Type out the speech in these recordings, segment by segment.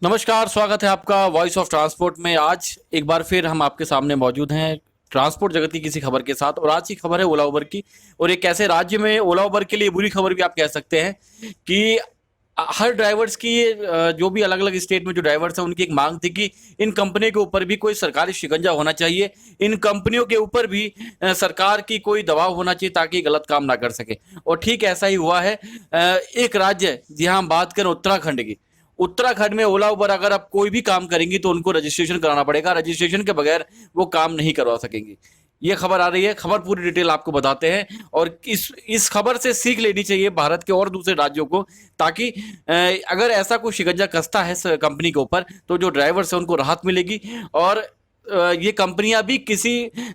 नमस्कार, स्वागत है आपका वॉइस ऑफ ट्रांसपोर्ट में। आज एक बार फिर हम आपके सामने मौजूद हैं ट्रांसपोर्ट जगत की किसी खबर के साथ। और आज की खबर है ओला उबर की। और एक ऐसे राज्य में ओला उबर के लिए बुरी खबर भी आप कह सकते हैं कि हर ड्राइवर्स की जो भी अलग अलग स्टेट में जो ड्राइवर्स हैं उनकी एक मांग थी कि इन कंपनियों के ऊपर भी कोई सरकारी शिकंजा होना चाहिए। इन कंपनियों के ऊपर भी सरकार की कोई दबाव होना चाहिए ताकि गलत काम ना कर सके। और ठीक ऐसा ही हुआ है। एक राज्य, जी हाँ, हम बात करें उत्तराखंड की। उत्तराखंड में ओला उबर अगर आप कोई भी काम करेंगी तो उनको रजिस्ट्रेशन कराना पड़ेगा। रजिस्ट्रेशन के बगैर वो काम नहीं करवा सकेंगी। ये खबर आ रही है, खबर पूरी डिटेल आपको बताते हैं। और इस खबर से सीख लेनी चाहिए भारत के और दूसरे राज्यों को, ताकि अगर ऐसा कोई शिकंजा कसता है कंपनी के ऊपर तो जो ड्राइवर्स है उनको राहत मिलेगी। और ये कंपनियां भी किसी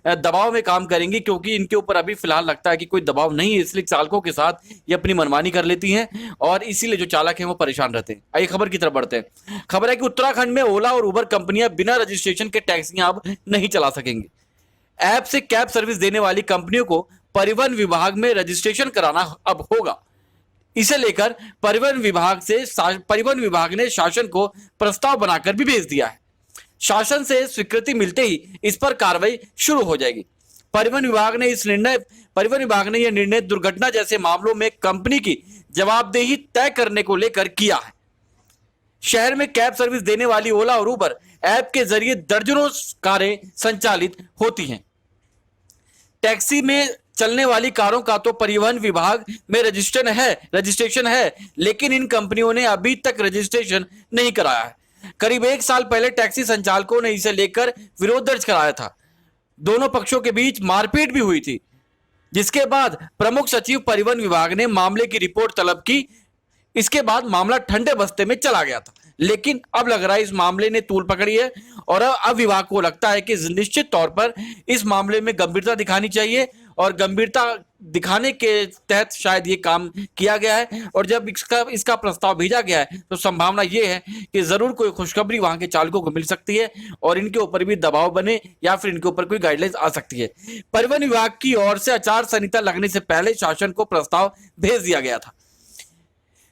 दबाव में काम करेंगी, क्योंकि इनके ऊपर अभी फिलहाल लगता है कि कोई दबाव नहीं है, इसलिए चालकों के साथ ये अपनी मनमानी कर लेती हैं और इसीलिए जो चालक हैं वो परेशान रहते हैं। आइए खबर की तरफ बढ़ते हैं। खबर है कि उत्तराखंड में ओला और उबर कंपनियां बिना रजिस्ट्रेशन के टैक्सियां अब नहीं चला सकेंगी। ऐप से कैब सर्विस देने वाली कंपनियों को परिवहन विभाग में रजिस्ट्रेशन कराना अब होगा। इसे लेकर परिवहन विभाग ने शासन को प्रस्ताव बनाकर भी भेज दिया है। शासन से स्वीकृति मिलते ही इस पर कार्रवाई शुरू हो जाएगी। परिवहन विभाग ने यह निर्णय दुर्घटना जैसे मामलों में कंपनी की जवाबदेही तय करने को लेकर किया है। शहर में कैब सर्विस देने वाली ओला और उबर ऐप के जरिए दर्जनों कारें संचालित होती हैं। टैक्सी में चलने वाली कारों का तो परिवहन विभाग में रजिस्ट्रेशन है, लेकिन इन कंपनियों ने अभी तक रजिस्ट्रेशन नहीं कराया है। करीब एक साल पहले टैक्सी संचालकों ने इसे लेकर विरोध दर्ज कराया था। दोनों पक्षों के बीच मारपीट भी हुई थी, जिसके बाद प्रमुख सचिव परिवहन विभाग ने मामले की रिपोर्ट तलब की। इसके बाद मामला ठंडे बस्ते में चला गया था, लेकिन अब लग रहा है इस मामले ने तूल पकड़ी है और अब विभाग को लगता है कि निश्चित तौर पर इस मामले में गंभीरता दिखानी चाहिए। और गंभीरता दिखाने के तहत शायद ये काम किया गया है। और जब इसका प्रस्ताव भेजा गया है तो संभावना ये है कि जरूर कोई खुशखबरी वहां के चालकों को मिल सकती है और इनके ऊपर भी दबाव बने या फिर इनके ऊपर कोई गाइडलाइंस आ सकती है। परिवहन विभाग की ओर से आचार संहिता लगने से पहले शासन को प्रस्ताव भेज दिया गया था,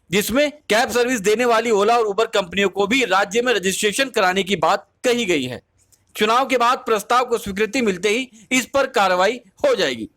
जिसमें कैब सर्विस देने वाली ओला और उबर कंपनियों को भी राज्य में रजिस्ट्रेशन कराने की बात कही गई है। चुनाव के बाद प्रस्ताव को स्वीकृति मिलते ही इस पर कार्रवाई हो जाएगी।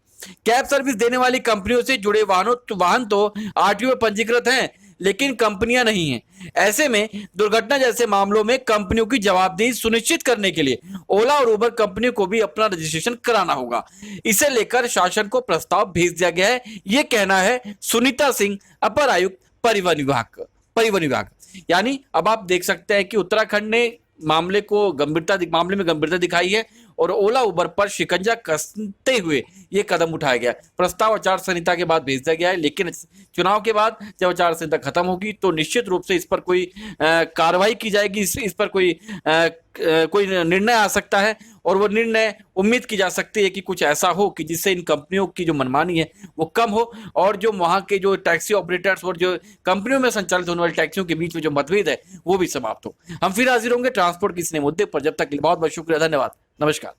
कैब सर्विस देने वाली कंपनियों से जुड़े वाहन तो आरटीओ में पंजीकृत हैं, लेकिन कंपनियां नहीं हैं। ऐसे में दुर्घटना जैसे मामलों में कंपनियों की जवाबदेही सुनिश्चित करने के लिए ओला और उबर कंपनियों को भी अपना रजिस्ट्रेशन कराना होगा। इसे लेकर शासन को प्रस्ताव भेज दिया गया है, यह कहना है सुनीता सिंह, अपर आयुक्त परिवहन विभाग। यानी अब आप देख सकते हैं कि उत्तराखंड ने मामले में गंभीरता दिखाई है और ओला उबर पर शिकंजा कसते हुए यह कदम उठाया गया। प्रस्ताव आचार संहिता के बाद भेज दिया गया है, लेकिन चुनाव के बाद जब आचार संहिता खत्म होगी तो निश्चित रूप से इस पर कोई कार्रवाई की जाएगी। इस पर कोई निर्णय आ सकता है और वो निर्णय उम्मीद की जा सकती है कि कुछ ऐसा हो कि जिससे इन कंपनियों की जो मनमानी है वो कम हो और जो वहां के जो टैक्सी ऑपरेटर्स और जो कंपनियों में संचालित होने वाली टैक्सियों के बीच में जो मतभेद है वो भी समाप्त हो। हम फिर हाजिर होंगे ट्रांसपोर्ट किसी नए मुद्दे पर। जब तक के लिए बहुत बहुत शुक्रिया, धन्यवाद, नमस्कार।